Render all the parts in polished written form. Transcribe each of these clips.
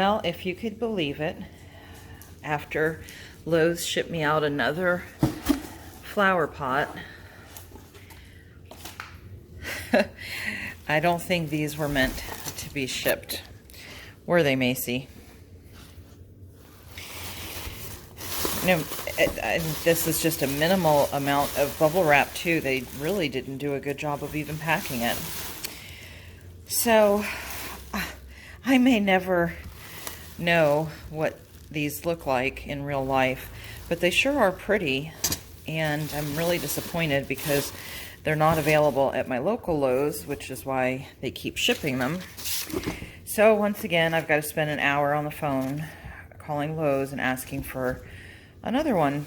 Well, if you could believe it, after Lowe's shipped me out another flower pot, I don't think these were meant to be shipped. Were they, Macy? No, this is just a minimal amount of bubble wrap too. They really didn't do a good job of even packing it. So I may never know what these look like in real life, but they sure are pretty, and I'm really disappointed because they're not available at my local Lowe's, which is why they keep shipping them. So once again, I've got to spend an hour on the phone calling Lowe's and asking for another one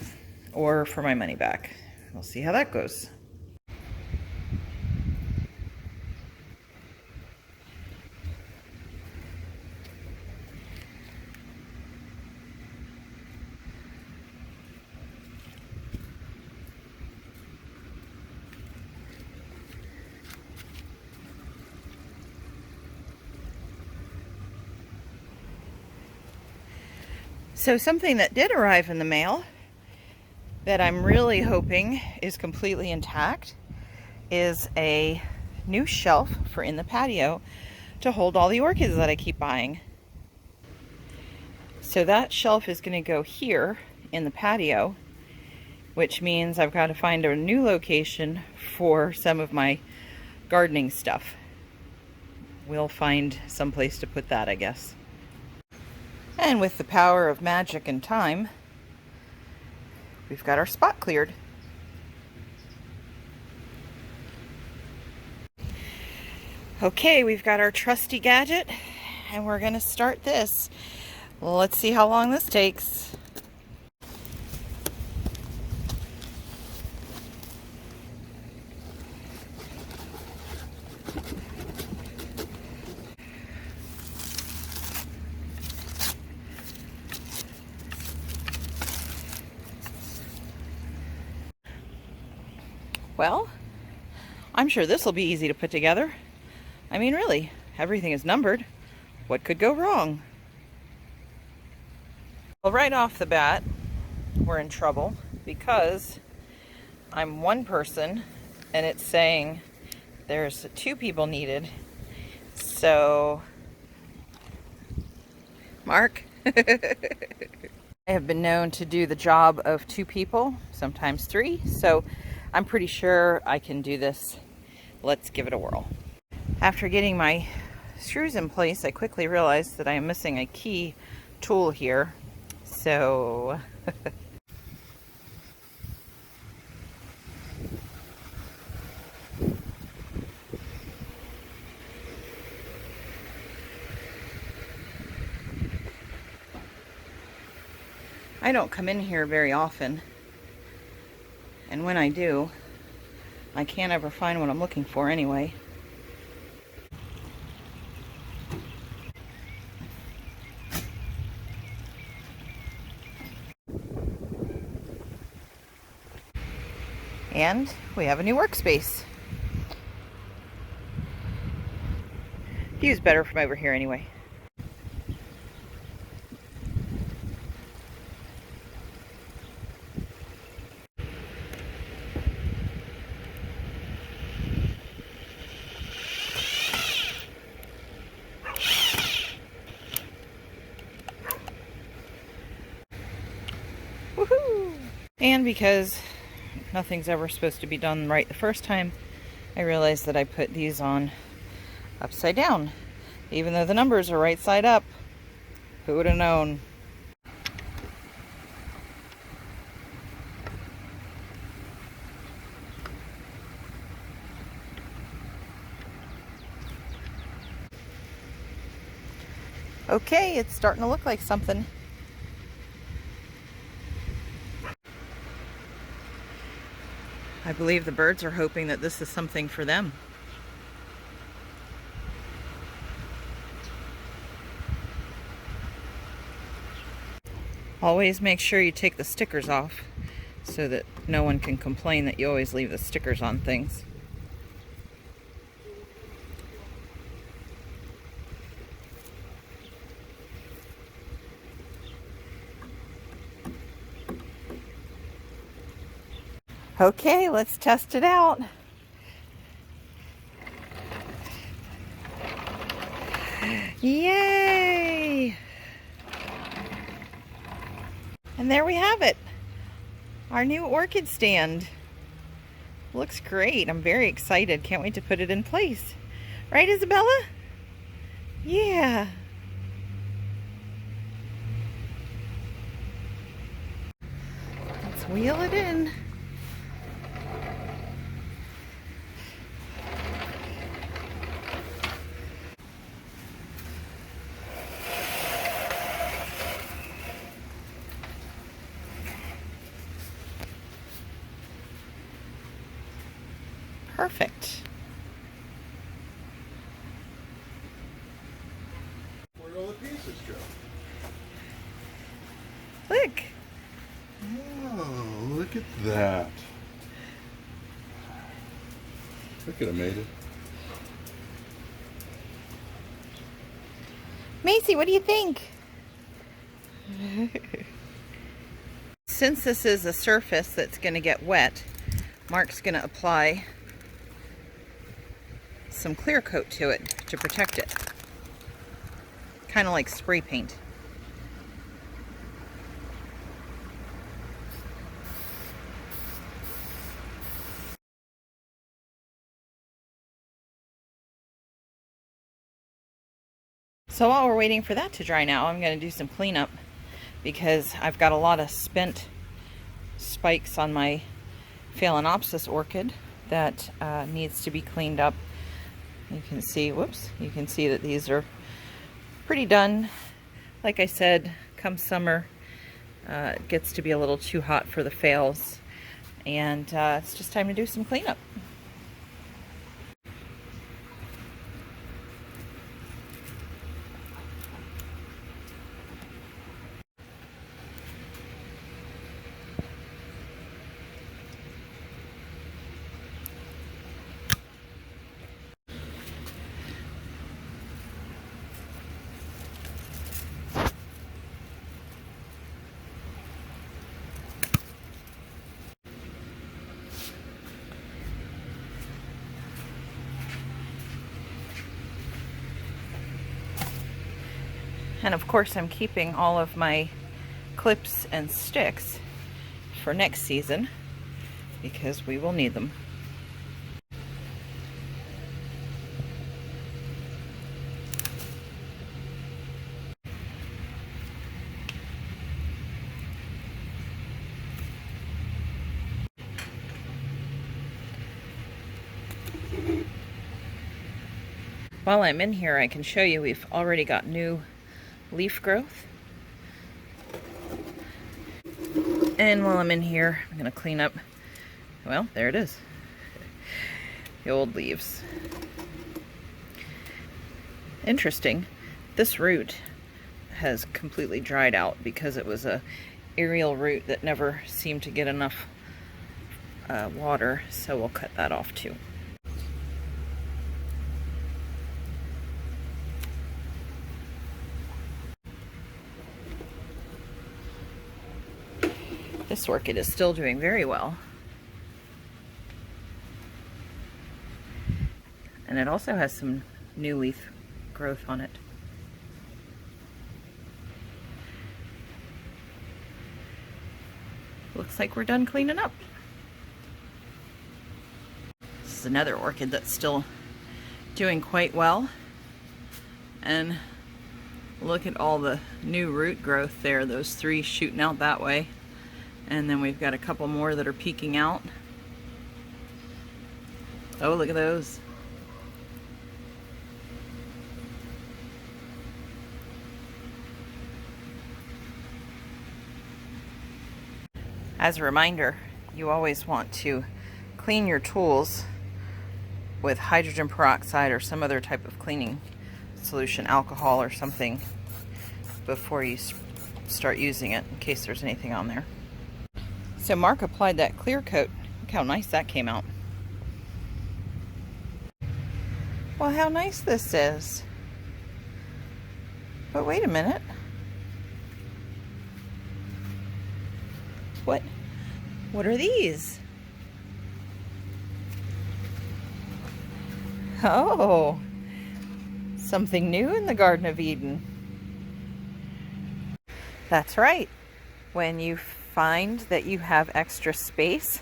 or for my money back. We'll see how that goes. So something that did arrive in the mail that I'm really hoping is completely intact is a new shelf for in the patio to hold all the orchids that I keep buying. So that shelf is going to go here in the patio, which means I've got to find a new location for some of my gardening stuff. We'll find some place to put that, I guess. And with the power of magic and time, we've got our spot cleared. Okay, we've got our trusty gadget, and we're going to start this. Let's see how long this takes. Well, I'm sure this will be easy to put together. I mean, really, everything is numbered. What could go wrong? Well, right off the bat, we're in trouble because I'm one person and it's saying there's 2 people needed. So, Mark, I have been known to do the job of 2 people, sometimes 3. So I'm pretty sure I can do this. Let's give it a whirl. After getting my screws in place, I quickly realized that I am missing a key tool here. So I don't come in here very often, and when I do, I can't ever find what I'm looking for anyway. And we have a new workspace. View's better from over here anyway. Woohoo! And because nothing's ever supposed to be done right the first time, I realized that I put these on upside down, even though the numbers are right side up. Who would have known? Okay, it's starting to look like something. I believe the birds are hoping that this is something for them. Always make sure you take the stickers off so that no one can complain that you always leave the stickers on things. Okay, let's test it out. Yay! And there we have it. Our new orchid stand. Looks great. I'm very excited. Can't wait to put it in place. Right, Isabella? Yeah. Let's wheel it in. Perfect. Where'd all the pieces go? Look. Oh, look at that. I could have made it. Macy, what do you think? Since this is a surface that's going to get wet, Mark's going to apply some clear coat to it to protect it. Kind of like spray paint. So while we're waiting for that to dry now, I'm going to do some cleanup because I've got a lot of spent spikes on my Phalaenopsis orchid that needs to be cleaned up. You can see, whoops, you can see that these are pretty done. Like I said, come summer, it gets to be a little too hot for the phales, and it's just time to do some cleanup. And of course I'm keeping all of my clips and sticks for next season because we will need them. While I'm in here, I can show you we've already got new leaf growth. And while I'm in here, I'm going to clean up, well, there it is, the old leaves. Interesting, this root has completely dried out because it was a aerial root that never seemed to get enough water, so we'll cut that off too. This orchid is still doing very well. And it also has some new leaf growth on it. Looks like we're done cleaning up. This is another orchid that's still doing quite well. And look at all the new root growth there, those three shooting out that way. And then we've got a couple more that are peeking out. Oh, look at those. As a reminder, you always want to clean your tools with hydrogen peroxide or some other type of cleaning solution, alcohol or something, before you start using it in case there's anything on there. So Mark applied that clear coat. Look how nice that came out. Well, how nice this is. But wait a minute. What are these? Oh, something new in the Garden of Eden. That's right. When you find that you have extra space,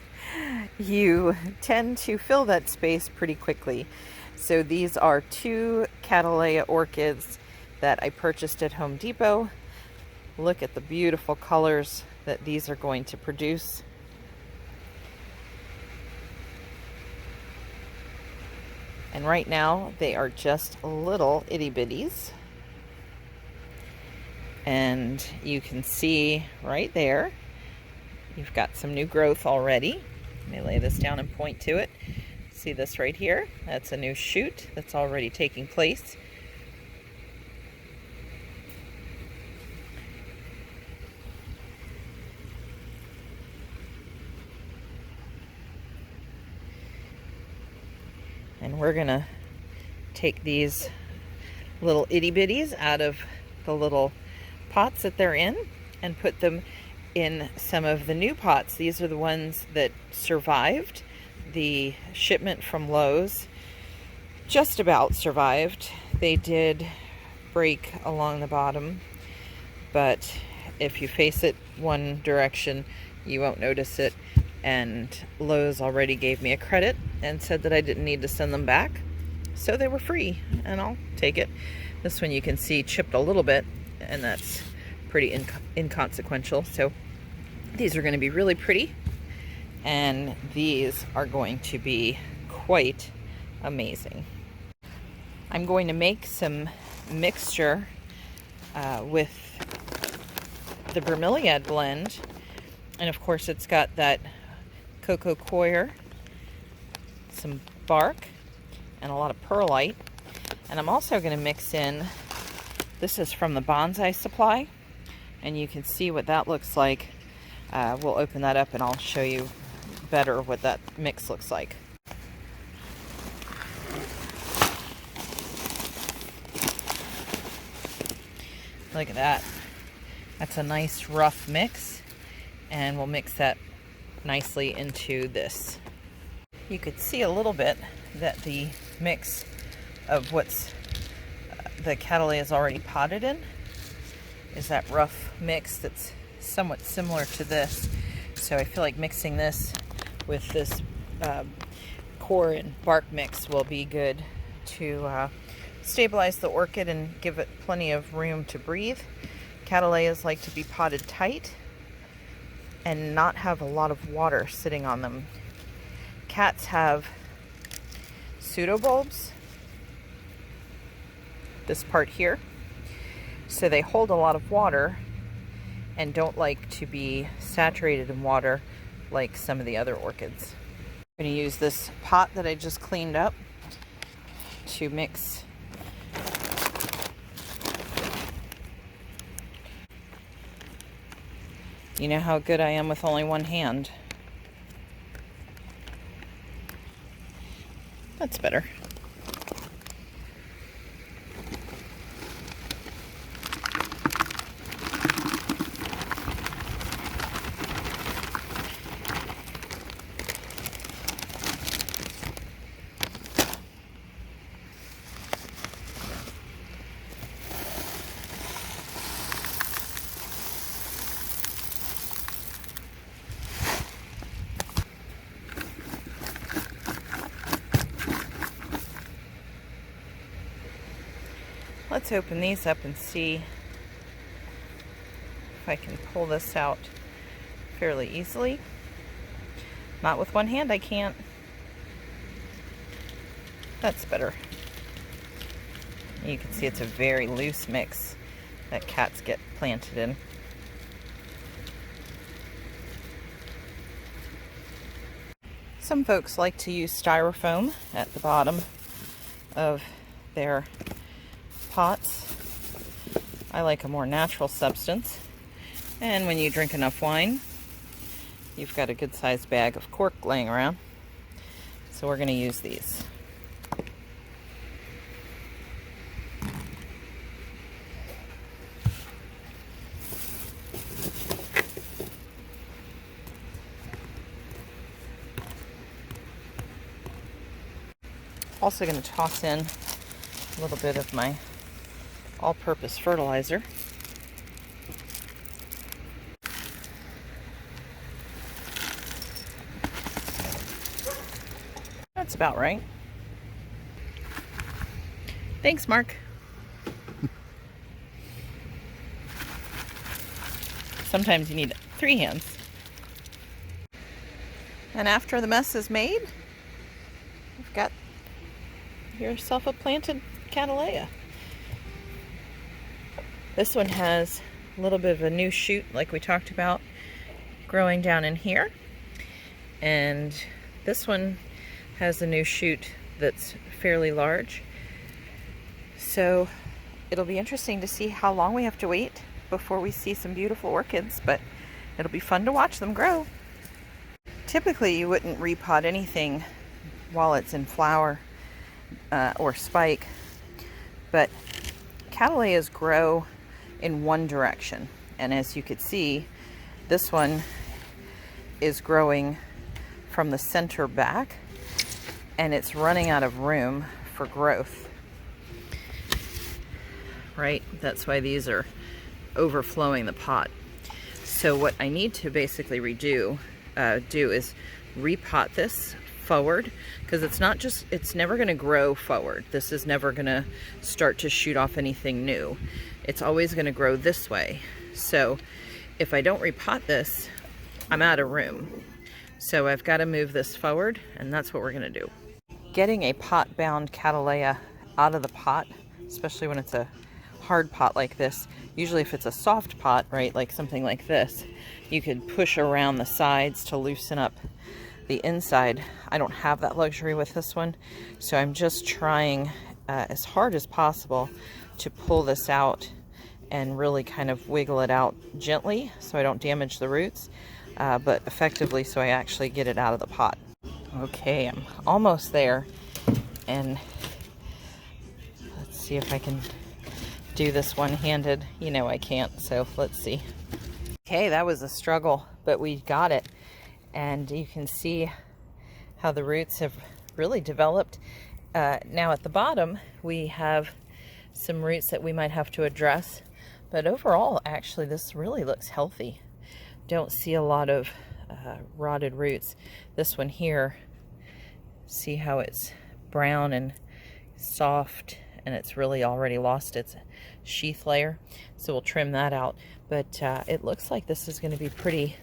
you tend to fill that space pretty quickly. So these are 2 Cattleya orchids that I purchased at Home Depot. Look at the beautiful colors that these are going to produce. And right now they are just little itty bitties. And you can see right there, you've got some new growth already. Let me lay this down and point to it. See this right here? That's a new shoot that's already taking place. And we're gonna take these little itty bitties out of the little pots that they're in and put them in some of the new pots. These are the ones that survived the shipment from Lowe's. Just about survived. They did break along the bottom, but if you face it one direction, you won't notice it. And Lowe's already gave me a credit and said that I didn't need to send them back. So they were free, and I'll take it. This one you can see chipped a little bit, and that's pretty inconsequential. So these are going to be really pretty, and these are going to be quite amazing. I'm going to make some mixture with the bromeliad blend, and of course it's got that coco coir, some bark, and a lot of perlite. And I'm also going to mix in, this is from the Bonsai Supply, and you can see what that looks like. We'll open that up and I'll show you better what that mix looks like. Look at that. That's a nice rough mix, and we'll mix that nicely into this. You could see a little bit that the mix of what's the Cattleya is already potted in is that rough mix that's somewhat similar to this. So I feel like mixing this with this core and bark mix will be good to stabilize the orchid and give it plenty of room to breathe. Cattleyas like to be potted tight and not have a lot of water sitting on them. Cats have pseudobulbs, this part here, so they hold a lot of water and don't like to be saturated in water like some of the other orchids. I'm going to use this pot that I just cleaned up to mix You know how good I am with only one hand. That's better. Let's open these up and see if I can pull this out fairly easily. Not with one hand, I can't. That's better. You can see it's a very loose mix that cats get planted in. Some folks like to use styrofoam at the bottom of their pots. I like a more natural substance. And when you drink enough wine, you've got a good sized bag of cork laying around. So we're going to use these. Also going to toss in a little bit of my all-purpose fertilizer. That's about right. Thanks, Mark. Sometimes you need 3 hands. And after the mess is made, you've got yourself a planted Cattleya. This one has a little bit of a new shoot, like we talked about, growing down in here. And this one has a new shoot that's fairly large. So it'll be interesting to see how long we have to wait before we see some beautiful orchids, but it'll be fun to watch them grow. Typically you wouldn't repot anything while it's in flower or spike, but Cattleyas grow in one direction, and as you could see, this one is growing from the center back, and it's running out of room for growth. Right? That's why these are overflowing the pot. So what I need to basically do is repot this forward, because it's never going to grow forward. This is never going to start to shoot off anything new. It's always going to grow this way. So if I don't repot this, I'm out of room. So I've got to move this forward, and that's what we're going to do. Getting a pot-bound Cattleya out of the pot, especially when it's a hard pot like this, usually if it's a soft pot, right, like something like this, you could push around the sides to loosen up the inside. I don't have that luxury with this one, so I'm just trying as hard as possible to pull this out and really kind of wiggle it out gently so I don't damage the roots, but effectively so I actually get it out of the pot. Okay, I'm almost there, and let's see if I can do this one-handed. You know I can't, so let's see. Okay, that was a struggle, but we got it. And you can see how the roots have really developed. Now at the bottom, we have some roots that we might have to address. But overall, actually, this really looks healthy. Don't see a lot of rotted roots. This one here, see how it's brown and soft, and it's really already lost its sheath layer. So we'll trim that out. But it looks like this is going to be pretty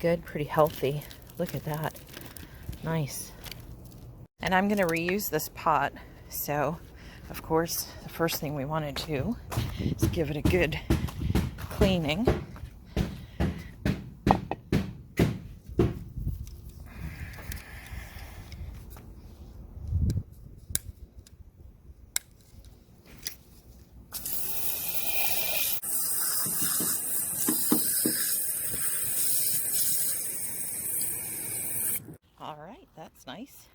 good, pretty healthy. Look at that. Nice. And I'm going to reuse this pot. So, of course, the first thing we want to do is give it a good cleaning. All right, that's nice.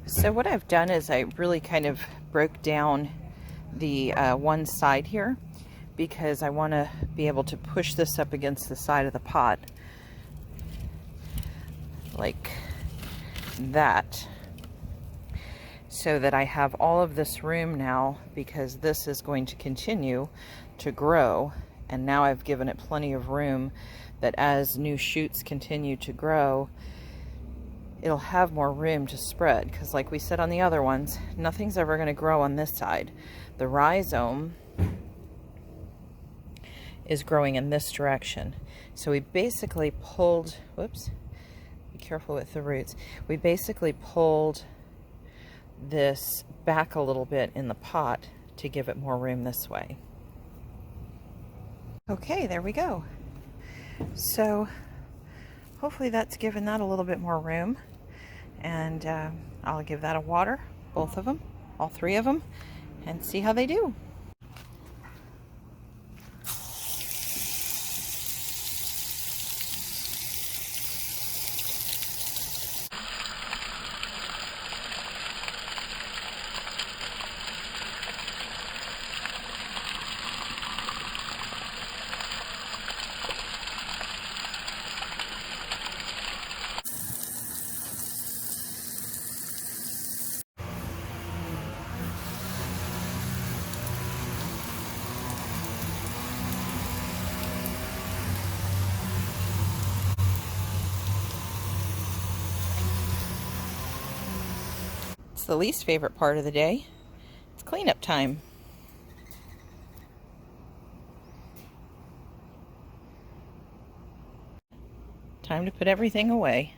So what I've done is I really kind of broke down the one side here, because I want to be able to push this up against the side of the pot like that, so that I have all of this room now, because this is going to continue to grow, and now I've given it plenty of room that as new shoots continue to grow, it'll have more room to spread, because like we said on the other ones, nothing's ever going to grow on this side. The rhizome is growing in this direction. So we basically pulled, whoops, be careful with the roots. We basically pulled this back a little bit in the pot to give it more room this way. Okay, there we go. So hopefully that's given that a little bit more room, and I'll give that a water, both of them, all three of them, and see how they do. the least favorite part of the day. It's cleanup time. Time to put everything away.